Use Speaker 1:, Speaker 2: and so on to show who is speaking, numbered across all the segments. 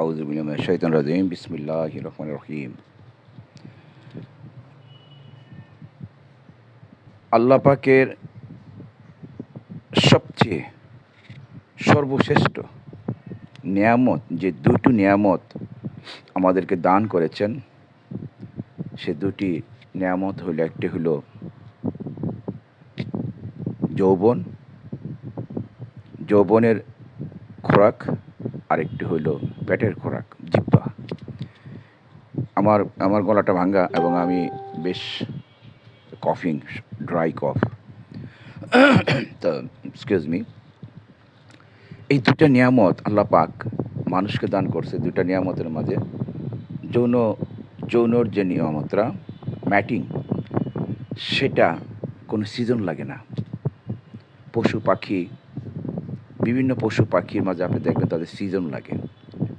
Speaker 1: আউযু বিল্লাহি মিনাশ শাইতানির রাজিম বিসমিল্লাহির রহমানির রহিম। আল্লাহ পাকের সবচেয়ে সর্বশ্রেষ্ঠ নিয়ামত, যে দুটি নিয়ামত আমাদেরকে দান করেছেন, সে দুটি নিয়ামত হলো, একটি হলো যৌবন, যৌবনের খোরাক, আরেকটি হলো পেটের খোরাক, জিহ্বা। আমার আমার গলাটা ভাঙ্গা এবং আমি বেশ কফিং, ড্রাই কফ, তো এক্সকিউজ মি। এই দুটা নিয়ামত আল্লাহ পাক মানুষকে দান করছে। দুটা নিয়ামতের মাঝে যৌনর যে নিয়ামতরা, ম্যাটিং, সেটা কোনো সিজন লাগে না। পশু পাখি, বিভিন্ন পশু পাখির মাঝে আপনি দেখবেন তাদের সিজন লাগে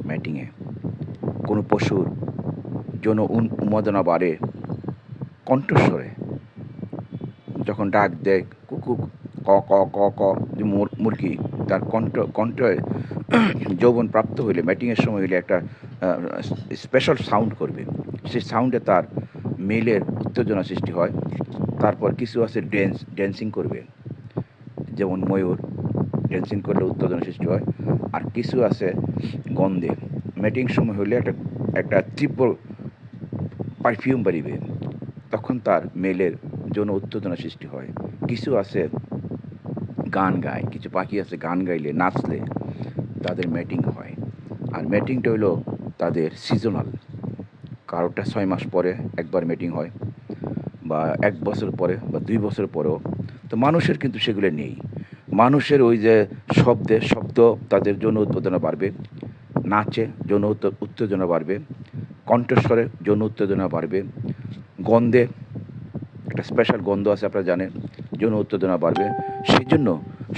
Speaker 1: ম্যাটিংয়ে। কোনো পশুর যৌন উন্মাদনা বাড়ে কণ্ঠস্বরে, যখন ডাক দেয় কুকু ক ক ক ক, যে মুরগি তার কণ্ঠে যৌবন প্রাপ্ত হইলে, ম্যাটিংয়ের সময় হইলে একটা স্পেশাল সাউন্ড করবে। সেই সাউন্ডে তার মেলের উত্তেজনা সৃষ্টি হয়। তারপর কিছু আছে ড্যান্সিং করবে, যেমন ময়ূর ড্যান্সিং করলে উত্তেজনা সৃষ্টি হয়। আর কিছু আছে গন্ধে, ম্যাটিং সময় হইলে একটা তীব্র পারফিউম বাড়িবে, তখন তার মেলের যৌন উত্তেজনা সৃষ্টি হয়। কিছু আছে গান গায়, কিছু পাখি আছে গান গাইলে, নাচলে তাদের ম্যাটিং হয়। আর ম্যাটিংটা হলো তাদের সিজনাল। কারোটা 6 মাস পরে একবার ম্যাটিং হয়, বা 1 বছর পরে, বা 2 বছর পরেও। তো মানুষের কিন্তু সেগুলো নেই। মানুষের ওই যে শব্দ তাদের যৌন উত্তেজনা বাড়বে, নাচে যৌন উত্তেজনা বাড়বে, কণ্ঠস্বরে যৌন উত্তেজনা বাড়বে, গন্ধে, একটা স্পেশাল গন্ধ আছে আপনারা জানেন, যৌন উত্তেজনা বাড়বে। সেই জন্য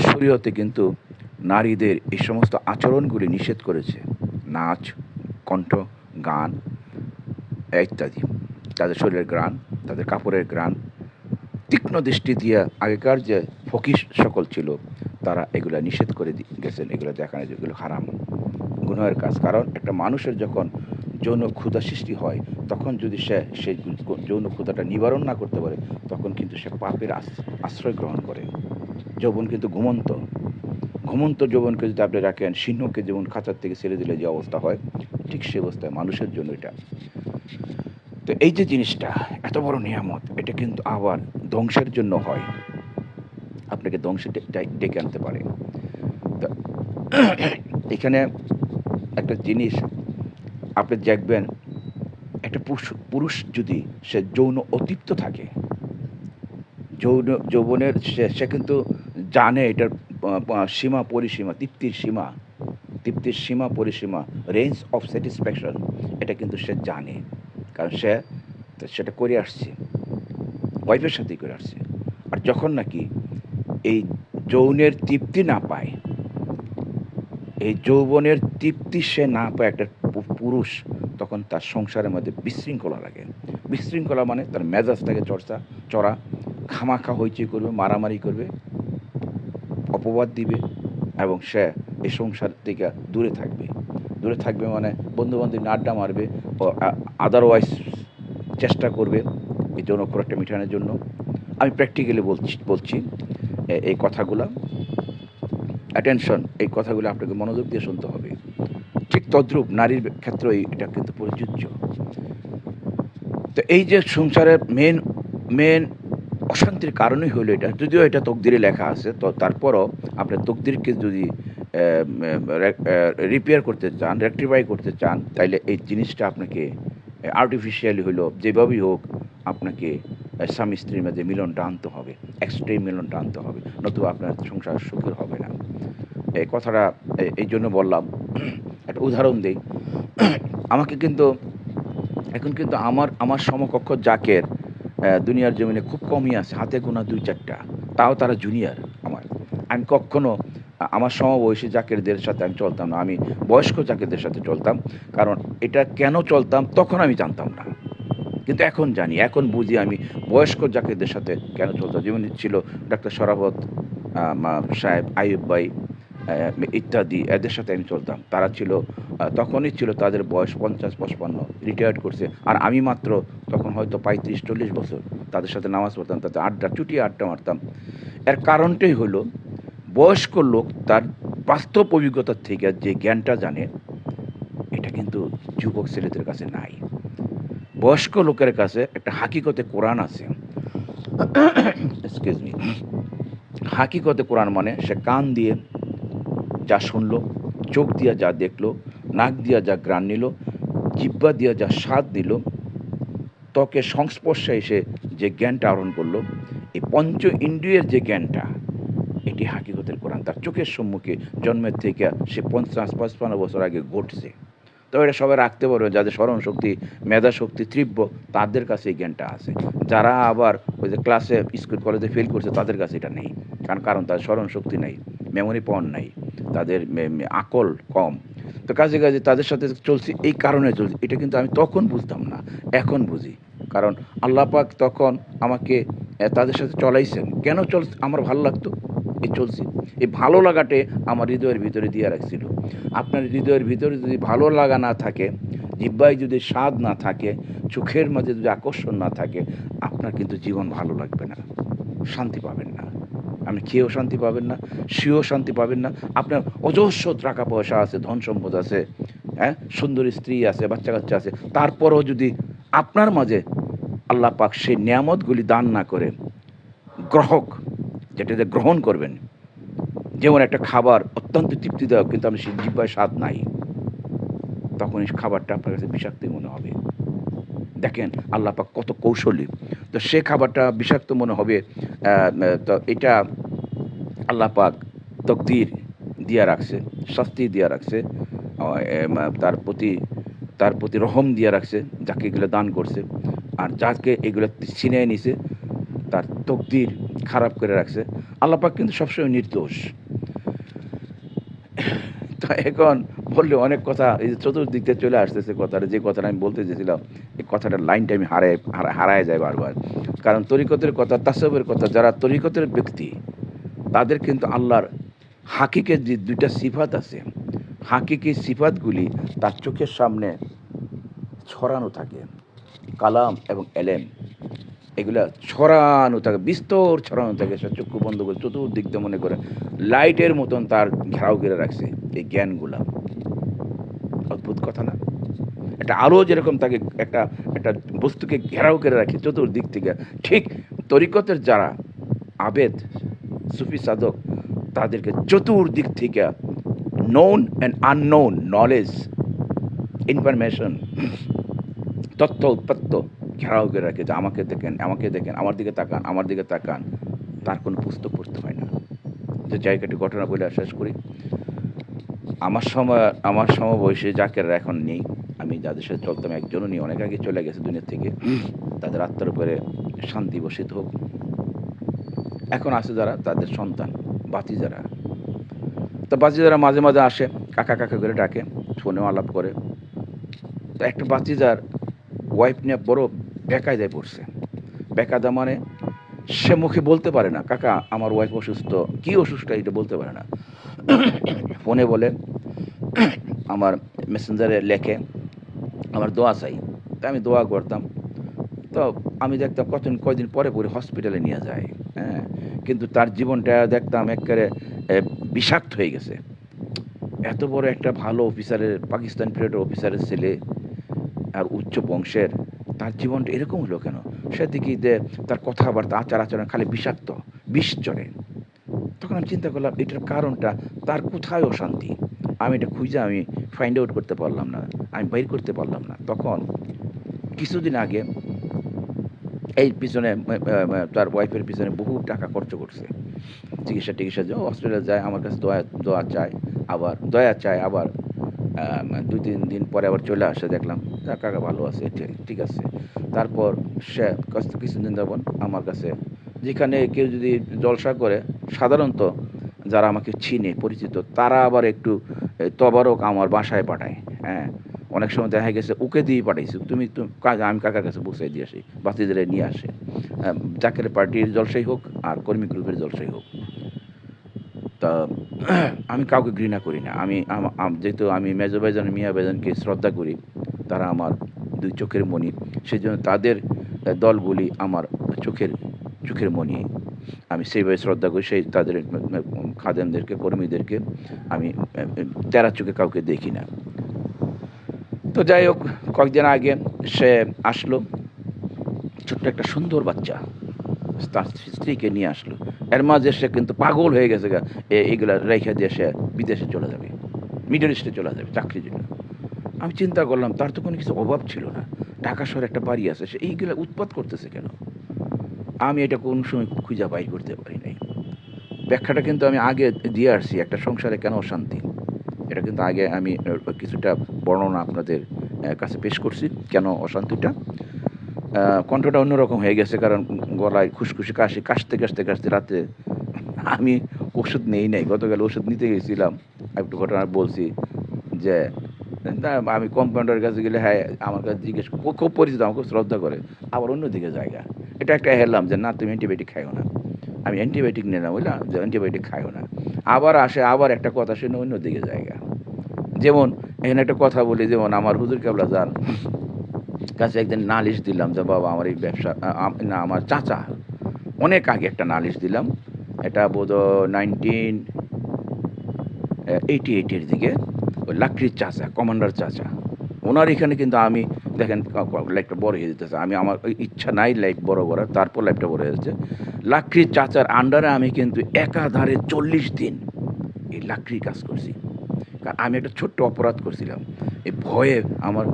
Speaker 1: শরীয়তে কিন্তু নারীদের এই সমস্ত আচরণগুলি নিষেধ করেছে। নাচ, কণ্ঠ, গান ইত্যাদি, তাদের শরীরের ঘ্রাণ, তাদের কাপড়ের ঘ্রাণ, তীক্ষ্ণ দৃষ্টি দিয়ে আগেকার যে ফকির সকল ছিল তারা এগুলো নিষেধ করে গেছেন। এগুলো দেখানো যেগুলো হারাম, গুনাহের কাজ। কারণ একটা মানুষের যখন যৌন ক্ষুধা সৃষ্টি হয়, তখন যদি সে সেই যৌন ক্ষুধাটা নিবারণ না করতে পারে, তখন কিন্তু সে পাপের আশ্রয় গ্রহণ করে। যৌবন কিন্তু ঘুমন্ত যৌবনকে যদি আপনি রাখেন, সিংহকে যেমন খাঁচার থেকে ছেড়ে দিলে যে অবস্থা হয়, ঠিক সে অবস্থায় মানুষের জন্য এটা। তো এই যে জিনিসটা এত বড় নিয়ামত, এটা কিন্তু আবার ধ্বংসের জন্য হয়, আপনাকে ধ্বংসে ডেকে আনতে পারে। তো এখানে একটা জিনিস আপনি দেখবেন, একটা পুরুষ যদি সে যৌন অতৃপ্ত থাকে, যৌবনের সে কিন্তু জানে এটার সীমা পরিসীমা, তৃপ্তির সীমা পরিসীমা, রেঞ্জ অফ স্যাটিসফ্যাকশন, এটা কিন্তু সে জানে। কারণ সে সেটা করে আসছে, ওয়াইফের সাথেই করে আসছে। আর যখন নাকি এই যৌনের তৃপ্তি না পায়, এই যৌবনের তৃপ্তি সে না পায় একটা পুরুষ, তখন তার সংসারের মধ্যে বিশৃঙ্খলা লাগে। বিশৃঙ্খলা মানে তার মেজাজটাকে চড়া, খামাখা হইচই করবে, মারামারি করবে, অপবাদ দিবে, এবং সে এই সংসার থেকে দূরে থাকবে মানে বন্ধুবান্ধব আড্ডা মারবে, ও আদারওয়াইজ চেষ্টা করবে এই যৌন খোরাকটা মেটানোর জন্য। আমি প্র্যাকটিক্যালি বলছি এই কথাগুলো, অ্যাটেনশন, এই কথাগুলো আপনাকে মনোযোগ দিয়ে শুনতে হবে। ঠিক তদ্রূপ নারীর ক্ষেত্রেই এটা কিন্তু প্রযোজ্য। তো এই যে সংসারের মেন অশান্তির কারণই হলো এটা, যদিও এটা তকদিরে লেখা আছে, তো তারপরও আপনার তকদিরকে যদি রিপেয়ার করতে চান, রেকটিফাই করতে চান, তাইলে এই জিনিসটা আপনাকে আর্টিফিশিয়ালি হলো যেভাবেই হোক আপনাকে স্বামী স্ত্রীর মাঝে মিলনটা আনতে হবে, এক্সট্রিম মিলনটা আনতে হবে, নতুবা আপনার সংসার সুখের হবে না। এই কথাটা এই জন্য বললাম। একটা উদাহরণ দিই। আমাকে কিন্তু এখন কিন্তু আমার সমকক্ষ জাকের দুনিয়ার জমিনে খুব কমই আছে, হাতে গোনা 2-4টা, তাও তারা জুনিয়র আমার। আমি কখনো আমার সমবয়সী জাকেরদের সাথে আমি চলতাম না, আমি বয়স্ক জাকেরদের সাথে চলতাম। কারণ এটা কেন চলতাম তখন আমি জানতাম না, কিন্তু এখন জানি, এখন বুঝি আমি বয়স্ক জাকেরদের সাথে কেন চলতাম। যেমন ছিল ডাক্তার শরাফত সাহেব, আইয়ুব ভাই, ইত্যাদি এদের সাথে আমি চলতাম। তারা ছিল তখনই ছিল তাদের বয়স ৫০-৫৫, রিটায়ার্ড করছে। আর আমি মাত্র তখন হয়তো ৩৫-৪০ বছর। তাদের সাথে নামাজ পড়তাম, তাদের চুটিয়ে আড্ডা মারতাম। এর কারণটাই হলো বয়স্ক লোক তার বাস্তব অভিজ্ঞতার থেকে যে জ্ঞানটা জানে, এটা কিন্তু যুবক ছেলেদের কাছে নাই। বয়স্ক লোকের কাছে একটা হাকিকতে কোরআন আছে। Excuse me. হাকিকতে কোরআন মানে সে কান দিয়ে যা শুনলো, চোখ দিয়ে যা দেখলো, নাক দিয়ে যা ঘ্রাণ নিল, জিহ্বা দিয়ে যা স্বাদ নিল, ত্বকের সংস্পর্শে এসে যে জ্ঞানটা আহরণ করলো, এই পঞ্চ ইন্দ্রিয়ের যে জ্ঞানটা, এটি হাকিকতের কোরআন তার চোখের সম্মুখে জন্মের থেকে সে ৫০-৫৫ বছর আগে ঘটছে। তো এটা সবাই রাখতে পারবে, যাদের স্মরণ শক্তি, মেধা শক্তি তীব্র, তাদের কাছে এই জ্ঞানটা আছে। যারা আবার ওই যে ক্লাসে, স্কুল কলেজে ফেল করছে, তাদের কাছে এটা নেই। কারণ তাদের স্মরণ শক্তি নাই, মেমোরি পাওয়ার নাই, তাদের আকল কম। তো কাজে তাদের সাথে চলছি, এই কারণে চলছি। এটা কিন্তু আমি তখন বুঝতাম না, এখন বুঝি। কারণ আল্লাহ পাক তখন আমাকে তাদের সাথে চলাইছেন। কেন আমার ভালো লাগতো, এই চলছি। এই ভালো লাগাটে আমার হৃদয়ের ভিতরে দিয়ে রাখছিল। আপনার হৃদয়ের ভিতরে যদি ভালো লাগা না থাকে, জিহ্বায় যদি স্বাদ না থাকে, চোখের মাঝে যদি আকর্ষণ না থাকে, আপনার কিন্তু জীবন ভালো লাগবে না, শান্তি পাবেন না। আপনি খেয়েও শান্তি পাবেন না, শুয়েও শান্তি পাবেন না। আপনার অজস্র টাকা পয়সা আছে, ধন সম্পদ আছে, হ্যাঁ, সুন্দরী স্ত্রী আছে, বাচ্চা কাচ্চা আছে, তারপরও যদি আপনার মাঝে আল্লাহ পাক সেই নিয়ামতগুলি দান না করে, গ্রাহক যেটা গ্রহণ করবেন, যেমন একটা খাবার অত্যন্ত তৃপ্তিদায়ক কিন্তু আপনি সেই জিহ্বায় স্বাদ নাই, তখন এই খাবারটা আপনার কাছে বিষাক্ত মনে হবে। দেখেন আল্লাহ পাক কত কৌশলী। তো সে খাবারটা বিষাক্ত মনে হবে, তো এটা আল্লাহ পাক তকদির দিয়া রাখছে, শাস্তি দিয়া রাখছে, তার প্রতি রহম দিয়া রাখছে, যাকে এগুলো দান করছে। আর যাকে এগুলো ছিনিয়ে নিছে, তার তকদির খারাপ করে রাখছে। আল্লাহ পাক কিন্তু সবসময় নির্দোষ। তো এখন বললে অনেক কথা, এই যে চতুর্দিক দিয়ে চলে আসতেছে কথাটা, যে কথাটা আমি বলতে চেয়েছিলাম, এই কথাটার লাইনটা আমি হারায় যায় বারবার। কারণ তরিকতের কথা, তাসবের কথা, যারা তরিকতের ব্যক্তি, তাদের কিন্তু আল্লাহর হাকিকের যে দুইটা সিফাত আছে, হাকিকি সিফাতগুলি তার চোখের সামনে ছড়ানো থাকে। কালাম এবং এলেম, এগুলা ছড়ানো থাকে, বিস্তর ছড়ানো থাকে। সে চক্ষু বন্ধ করে চতুর্দিক দিয়ে মনে করে লাইটের মতন তার ঘেরাও ঘিরে রাখছে এই জ্ঞানগুলা। অদ্ভুত কথা না? একটা আলো যেরকম তাকে একটা একটা বস্তুকে ঘেরাও করে রাখে চতুর্দিক থেকে, ঠিক তরিকতের যারা আবেদ, সুফি সাধক, তাদেরকে চতুর্দিক থেকে known and unknown knowledge, information, তথ্য উৎপত্ত ঘেরাও করে রাখে, যে আমাকে দেখেন, আমাকে দেখেন, আমার দিকে তাকান, আমার দিকে তাকান। তার কোনো পুস্তক পড়তে হয় না। যে জায়গাটি ঘটনা বলে শেষ করি। আমার সমবয়সী জাকেররা এখন নেই। আমি যাদের সাথে চলতাম, একজনও নেই, অনেক আগে চলে গেছে দুনিয়া থেকে। তাদের আত্মার উপরে শান্তি বসিত হোক। এখন আছে যারা, তাদের সন্তান, বাতিজারা। তো বাতিজারা মাঝে মাঝে আসে, কাকা কাকা করে ডাকে, ফোনেও আলাপ করে। তো একটা বাতিজার ওয়াইফ নিয়ে বড় বেকায়দায় পড়ছে। বেকায়দা মানে সে মুখে বলতে পারে না, কাকা আমার ওয়াইফ অসুস্থ, কি অসুস্থ এটা বলতে পারে না। ফোনে বলে, আমার মেসেঞ্জারে লেখে, আমার দোয়া চাই। তা আমি দোয়া করতাম। তো আমি দেখতাম কয়দিন পরে পরে হসপিটালে নিয়ে যায়, হ্যাঁ। কিন্তু তার জীবনটা দেখতাম একেবারে বিষাক্ত হয়ে গেছে। এত বড় একটা ভালো অফিসারের, পাকিস্তান পিরিয়ডের অফিসারের ছেলে, আর উচ্চ বংশের, তার জীবনটা এরকম হলো কেন? সে দেখি যে তার কথাবার্তা, আচার আচরণ খালি বিষাক্ত, বিষ চড়ে। তখন আমি চিন্তা করলাম এটার কারণটা, তার কোথায় অশান্তি। আমি এটা খুঁজে আমি ফাইন্ড আউট করতে পারলাম না, আমি বাইর করতে পারলাম না। তখন কিছুদিন আগে এই পিছনে তার ওয়াইফের পিছনে বহু টাকা খরচ করছে, চিকিৎসা যে অস্ট্রেলিয়া যায়, আমার কাছে দোয়া চায়, আবার দয়া চায়, আবার 2-3 দিন পরে আবার চলে আসে। দেখলাম কাকা ভালো আছে, ঠিক আছে। তারপর সে কিছুদিন যাবন আমার কাছে, যেখানে কেউ যদি জলসা করে, সাধারণত যারা আমাকে চিনে পরিচিত, তারা আবার একটু তবারক আমার বাসায় পাঠায়, হ্যাঁ। অনেক সময় দেখা গেছে ওকে দিয়ে পাঠাইছি, তুমি আমি কাকার কাছে পৌঁছাই দিয়ে আসি, বাতিদের নিয়ে আসে। জাকের পার্টির জলসাই হোক আর কর্মী গ্রুপের জলসাই হোক, তা আমি কাউকে ঘৃণা করি না। যেহেতু আমি মেজো ভাইজান, মিয়া ভাইজানকে শ্রদ্ধা করি, তারা আমার দুই চোখের মণি, সেই জন্য তাদের দলগুলি আমার চোখের চোখের মণি। আমি সেইভাবে শ্রদ্ধা করি, সেই তাদের খাদেমদেরকে, কর্মীদেরকে আমি তেরা চোখে কাউকে দেখি না। তো যাই হোক, কয়েকদিন আগে সে আসলো, ছোট্ট একটা সুন্দর বাচ্চা, তার স্ত্রীকে নিয়ে আসলো। এর মাঝে সে কিন্তু পাগল হয়ে গেছে, এগুলা রেখে দিয়ে সে বিদেশে চলে যাবে, মিডল ইস্টে চলে যাবে চাকরির জন্য। আমি চিন্তা করলাম, তার তো কোনো কিছু অভাব ছিল না, ঢাকা শহরে একটা বাড়ি আছে, সে এইগুলা উৎপাত করতেছে কেন? আমি এটা কোন সময় খুঁজে বাইর করতে পারি নাই। ব্যাখ্যাটা কিন্তু আমি আগে দিয়ে আসছি, একটা সংসারে কেন অশান্তি, এটা কিন্তু আগে আমি কিছুটা বর্ণনা আপনাদের কাছে পেশ করছি, কেন অশান্তিটা। কণ্ঠটা অন্যরকম হয়ে গেছে, কারণ গলায় খুশখুশি কাশতে কাশতে কাশতে রাতে আমি ওষুধ নেই নাই। গতকাল ওষুধ নিতে গেছিলাম, একটু ঘটনা বলছি যে আমি কম্পাউন্ডারের কাছে গেলে, হ্যাঁ আমার কাছে জিজ্ঞেস, খুব পরিচিত, আমার খুব শ্রদ্ধা করে, আবার অন্যদিকে জায়গা। এটা একটা হেরলাম যে না, তুমি অ্যান্টিবায়োটিক খাইও না। আমি অ্যান্টিবায়োটিক নিলাম, বুঝলাম যে অ্যান্টিবায়োটিক খাইও না। আবার আসে, আবার একটা কথা শুনে অন্যদিকে জায়গা। যেমন এখানে একটা কথা বলি, যেমন আমার হুজুর কেবলা যান কাছে একদিন নালিশ দিলাম যে বাবা আমার এই ব্যবসা, না আমার চাচা, অনেক আগে একটা নালিশ দিলাম, এটা বোধ 1988-এর দিকে। ওই লাকড়ির চাচা, কমান্ডার চাচা, ওনার এখানে কিন্তু আমি দেখেন লাইফটা বড় হয়ে যেতেছে, আমার ওই ইচ্ছা নাই লাইফ বড় করার, তারপর লাইফটা বড় হয়ে যাচ্ছে। লাকড়ির চাচার আন্ডারে আমি কিন্তু একাধারে 40 দিন এই লাকড়ির কাজ করছি। কারণ আমি একটা ছোট্ট অপরাধ করছিলাম, এই ভয়ে আমার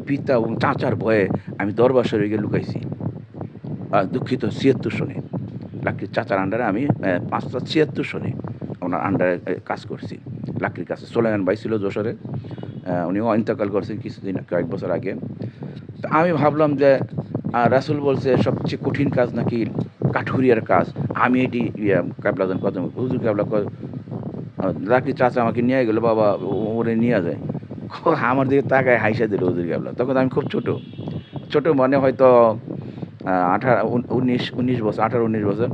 Speaker 1: পিতা এবং চাচার ভয়ে আমি দরবার শরীফে লুকাইছি। দুঃখিত, 76 সনে লাকড়ির চাচার আন্ডারে আমি 576 সনে ওনার আন্ডারে কাজ করছি লাকড়ির কাছে। সোলাইমান ভাই ছিল যশোরে, উনিও ইন্তকাল করছেন কিছুদিন, কয়েক বছর আগে। তো আমি ভাবলাম যে রাসূল বলছে সবচেয়ে কঠিন কাজ নাকি কাঠুরিয়ার কাজ, আমি এটি ক্যাবলাদান কত হুজুর ক্যাবলা লাকড়ির চাচা আমাকে নিয়ে গেলো, বাবা ওরে নিয়ে যায়, আমার দিকে তাকায় হাইসা দিল হুজুর ক্যাবলা। তখন আমি খুব ছোট মানে হয়তো 19 বছর, 18-19 বছর।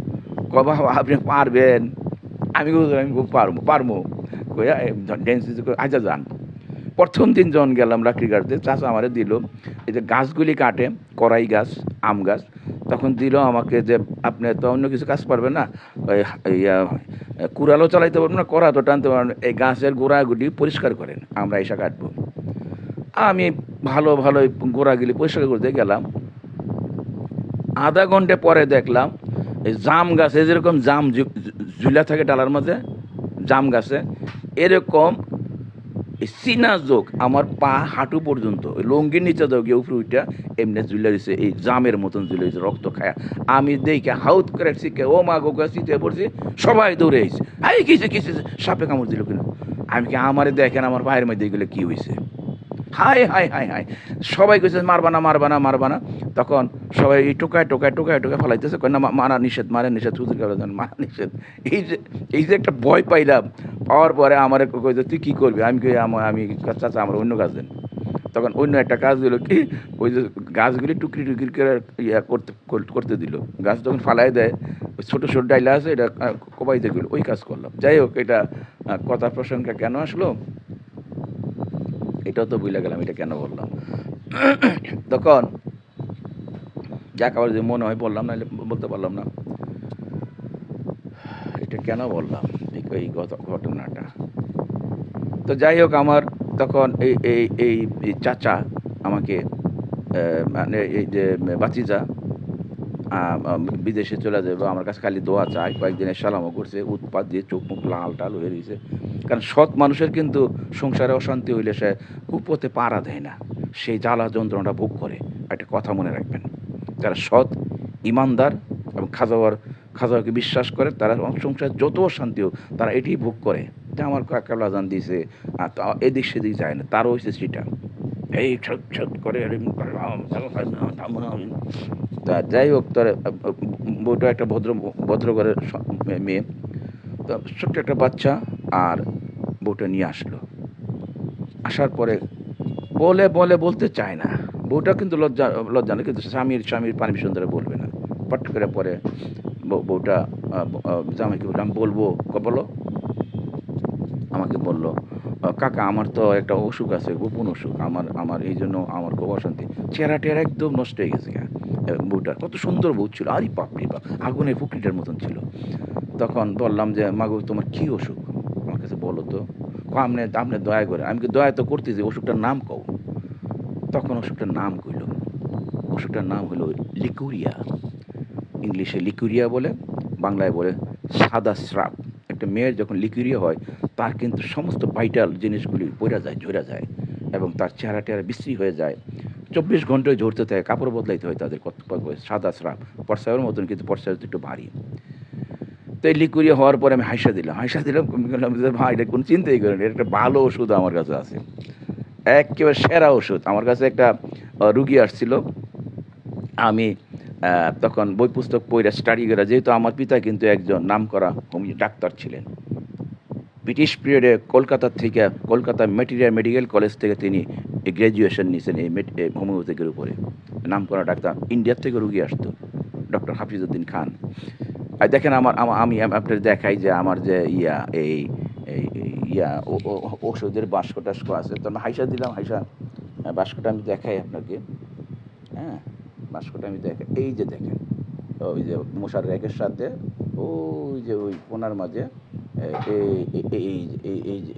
Speaker 1: বাবা আপনি পারবেন? আমি খুব পারবো কইয়া ড্যান্স আচ্ছা যান। প্রথম দিন যখন গেলাম লাকড়ি কাটতে, চাচা আমারে দিল এই যে গাছগুলি কাটে, কড়াই গাছ, আম গাছ, তখন দিল আমাকে যে আপনি তো অন্য কিছু কাজ পারবেন না, ওই কুড়ালও চালাইতে পারবেন না, কড়া তো টানতে পারবেন, এই গাছের গোড়াগুলি পরিষ্কার করেন, আমরা এসে কাটবো। আমি ভালো গোড়াগুলি পরিষ্কার করতে গেলাম। আধা ঘন্টা পরে দেখলাম এই জাম গাছে, যেরকম জাম ঝুলা থাকে ডালার মাঝে, জাম গাছে এরকম সিনা যোগ আমার পা হাঁটু পর্যন্ত, ওই লঙ্গির নিচে দাও গিয়ে উপরে উঠা এমনি ঝুলে দিছে, এই জামের মতন ঝুলে দিছে, রক্ত খায়া। আমি দেখে হাউত করে শিখে ও মা গো শীতে পড়ছি, সবাই দৌড়ে এসেছে, এই কিসে সাপে কামড় দিল কিনা। আমি কি আমারে দেখেন আমার ভাইয়ের মধ্যে এগুলো কী হয়েছে, হাই হাই হাই হাই, সবাই কইছে মারবা না। তখন সবাই এই টোকায় ফেলাইতেছে, না মারা নিষেধ, হুজুর মারা নিষেধ। এই যে একটা ভয় পাইলাম, পাওয়ার পরে আমার কইছে তুই কী করবি, আমি কই আমি চাচা আমার অন্য কাজ দেন। তখন অন্য একটা কাজ দিল কি, ওই যে গাছগুলি টুকরি করে করতে দিল। গাছ যখন ফালাই দেয়, ওই ছোটো ডাইলা আছে, এটা কোবাইতে গেল, ওই কাজ করলাম। যাই হোক, এটা কথা প্রসঙ্গে কেন আসলো এটাও তো ভুলে গেলাম, এটা কেন বললাম। তখন যাক আবার যে মনে হয় বললাম, নাহলে বলতে পারলাম না এটা কেন বললাম এই ঘটনাটা। তো যাই হোক, আমার তখন এই চাচা আমাকে মানে এই যে বাতিজা বিদেশে চলে যাবে, আমার কাছে খালি দোয়া চায়, কয়েকদিনের সালামও করছে, উৎপাত দিয়ে চোখ মুখ লাল টাল হয়ে রয়েছে। কারণ সৎ মানুষের কিন্তু সংসারে অশান্তি হইলে সে কুপথে পাড়া দেয় না, সেই জ্বালা যন্ত্রণাটা ভোগ করে। একটা কথা মনে রাখবেন, যারা সৎ, ইমানদার এবং খাজাওয়াকে বিশ্বাস করে, তারা সংসার যত অশান্তি হোক তারা এটি ভোগ করে। যে আমার কাকা জান দিয়েছে, এদিক সেদিক যায় না, তারও হয়েছে সেটা, এই ছট করে। তা যাই হোক, তার বউটা একটা ভদ্র ঘরের মেয়ে, তো ছোট্ট একটা বাচ্চা, আর বউটা নিয়ে আসার পরে বলতে চায় না, বউটা কিন্তু লজ্জা না, কিন্তু স্বামীর পারমিশন দ্বারা বলবে না। পট করে পরে বউটা জামাইকে বললাম বলবো, বলো। আমাকে বলল, কাকা আমার তো একটা অসুখ আছে, গোপন অসুখ, আমার আমার এই জন্য আমার খুব অশান্তি। চেহারা টেহারা একদম নষ্ট হয়ে গেছে গা। বউটা কত সুন্দর বউ ছিল, আরে বাপরে বাপ, আগুনের ফুকরিটার মতন ছিল। তখন বললাম যে, মাগো তোমার কী অসুখ, আমার কাছে বলো তো। আপনি আপনি দয়া করে, আমি কি দয়া তো করতেছি, অসুখটার নাম কও। তখন অসুখটার নাম কইল, অসুখটার নাম হলো লিকুরিয়া। ইংলিশে লিকুরিয়া বলে, বাংলায় বলে সাদা স্রাব। একটা মেয়ের যখন লিকুরিয়া হয়, তার কিন্তু সমস্ত ভাইটাল জিনিসগুলি পড়া যায়, ঝরা যায়, এবং তার চেহারা টেহারা বিশ্রী হয়ে যায়। 24 ঘন্টায় ঝরতে থাকে, কাপড় বদলাইতে হয় তাদের, কত সাদা স্রাব, পর্সাবের মতন, কিন্তু পর্সা একটু ভারী। তো এই লিকুরিয়া হওয়ার পরে আমি হাইসা দিলাম, আমি বললাম যে ভাই এটা কোনো চিন্তাই করেন, এটা একটা ভালো ওষুধ আমার কাছে আছে, একেবারে সেরা ওষুধ। আমার কাছে একটা রুগী আসছিল, আমি তখন বই পুস্তক পড়ে স্টাডি করে, যেহেতু আমার পিতা কিন্তু একজন নামকরা হোমিও ডাক্তার ছিলেন। ব্রিটিশ পিরিয়ডে কলকাতা মেডিকেল কলেজ থেকে তিনি গ্র্যাজুয়েশন নিয়েছেন এই হোমিওপ্যাথিকের উপরে। নামকরা ডাক্তার, ইন্ডিয়ার থেকে রুগী আসতো, ডক্টর হাফিজউদ্দিন খান। আর দেখেন আমি আপনার দেখাই যে আমার যে এই ওষুধের বাস্ক টাস্ক আছে, তো আমি হাইসা দিলাম, বাস্কটা আমি দেখাই আপনাকে। হ্যাঁ, বাস্কটা আমি দেখাই, এই যে দেখেন, ওই যে মশার র্যাকের সাথে ওই যে ওই কোনার মাঝে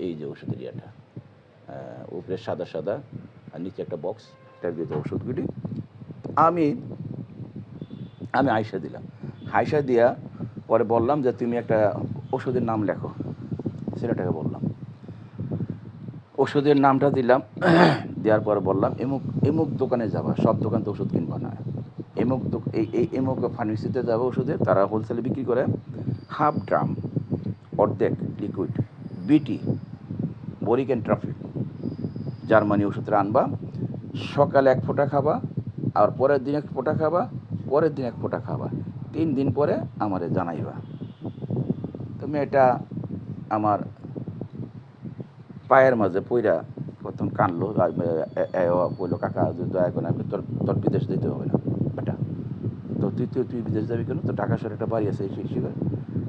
Speaker 1: এই যে ওষুধের ইয়াটা, উপরে সাদা সাদা, আর নিচে একটা বক্স, এটার ভিতরে ওষুধগুলি। আমি আমি হাইসা দিলাম, হাইসা দিয়া পরে বললাম যে তুমি একটা ওষুধের নাম লেখো। ছেলেটাকে বললাম, ওষুধের নামটা দিলাম, দেওয়ার পরে বললাম এমুক দোকানে যাবা, সব দোকান তো ওষুধ কিনবা না, এমুক ফার্মেসিতে যাবো ওষুধের, তারা হোলসেলে বিক্রি করে, হাফ ড্রাম, অর্ধেক লিকুইড বিটি, বোরিক অ্যান্ড ট্রাফিক, জার্মানি ওষুধটা আনবা, সকালে 1 ফোঁটা খাবা, আর পরের দিন 1 ফোঁটা খাবা, পরের দিন 1 ফোঁটা খাবা, 3 দিন পরে আমারে জানাইবা। তুমি এটা আমার পায়ের মাঝে পইরা প্রথম কানলো, বললো, কাকা দয়া করে, আমি তোর বিদেশ দিতে হবে না বেটা, তো তুই বিদেশ যাবি কেন, তো ঢাকা শহরে একটা বাড়ি আছে, শিখে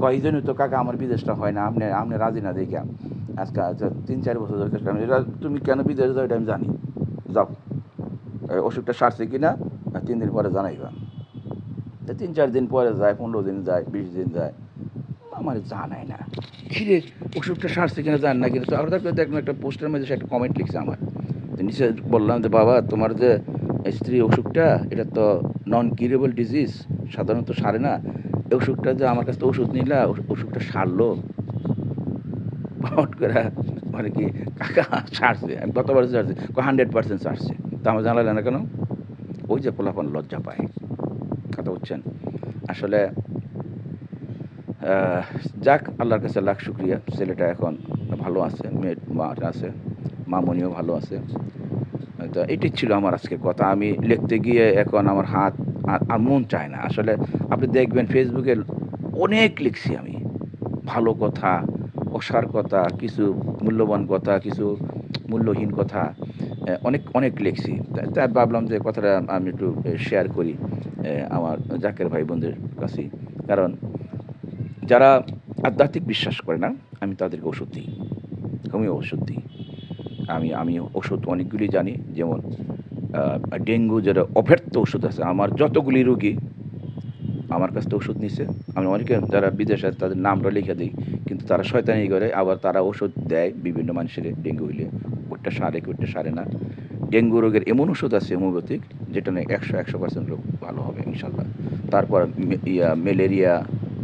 Speaker 1: কয় এই জন্যই তো কাকা আমার বিদেশটা হয় না, আপনি রাজি না দেখে আজকে 3-4 বছর ধরে চেষ্টা, তুমি কেন বিদেশ যাও এটা আমি জানি, যাও, ওষুধটা সারছে কি না 3 দিন পরে জানাইবা। 3-4 দিন পরে যায়, 15 দিন যায়, 20 দিন যায়, আমার জানায় না, খিরে ওষুধটা সারছে কিনা জান না, কিন্তু আর দেখলাম একটা পোস্টের মধ্যে সে একটা কমেন্ট লিখছে আমার, নিচে বললাম যে বাবা তোমার যে স্ত্রী অসুখটা, এটা তো নন কিউরেবল ডিজিজ, সাধারণত সারে না, এই অসুখটা যে আমার কাছে তো ওষুধ নিলা, অসুখটা সারলো হট করে, মানে কি কাকা সারছে, আমি গতবার সারছে 100% সারছে, তা আমার জানালে না কেন, ওই যে পোলাপন লজ্জা পায়, কথা বুঝছেন। আসলে যাক, আল্লাহর কাছে লাখ শুক্রিয়া, ছেলেটা এখন ভালো আছে, মেয়ে মাটা আছে, মামনিও ভালো আছে। তো এটাই ছিল আমার আজকের কথা। আমি লিখতে গিয়ে এখন আমার হাত আর মন চায় না। আসলে আপনি দেখবেন ফেসবুকে অনেক লিখছি আমি, ভালো কথা, অসার কথা, কিছু মূল্যবান কথা, কিছু মূল্যহীন কথা, অনেক অনেক লিখছি। তাই ভাবলাম যে কথাটা আমি একটু শেয়ার করি আমার জাকের ভাই বোনদের কাছে, কারণ যারা আধ্যাত্মিক বিশ্বাস করে না, আমি তাদেরকে ওষুধ দিই, হোমিও ওষুধ দিই। আমি ওষুধ অনেকগুলি জানি, যেমন ডেঙ্গু যেটা অভ্যর্থ ওষুধ আছে, আমার যতগুলি রুগী আমার কাছ থেকে ওষুধ নিছে, আমি অনেকে যারা বিদেশে আছে তাদের নামটা লিখে দিই, কিন্তু তারা শয়তানি করে, আবার তারা ওষুধ দেয় বিভিন্ন মানুষের ডেঙ্গু হইলে, ওইটা সারে ওইটা সারে না। ডেঙ্গু রোগের এমন ওষুধ আছে হোমিওপ্যাথিক, যেটা নিয়ে 100% রোগ ভালো হবে ইনশাল্লাহ। তারপর ম্যালেরিয়া,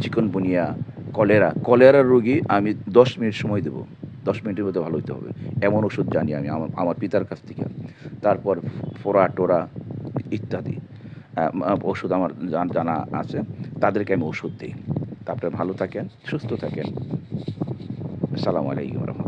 Speaker 1: চিকনগুনিয়া, কলেরার রোগী আমি 10 মিনিট সময় দেবো, 10 মিনিটের মধ্যে ভালো হতে হবে, এমন ওষুধ জানি আমি আমার পিতার কাছ থেকে। তারপর ফোড়া টোরা ইত্যাদি ওষুধ আমার জানা আছে, তাদেরকে আমি ওষুধ দিই। তারপরে ভালো থাকেন, সুস্থ থাকেন। আসসালামু আলাইকুম রহমতুল্লাহ।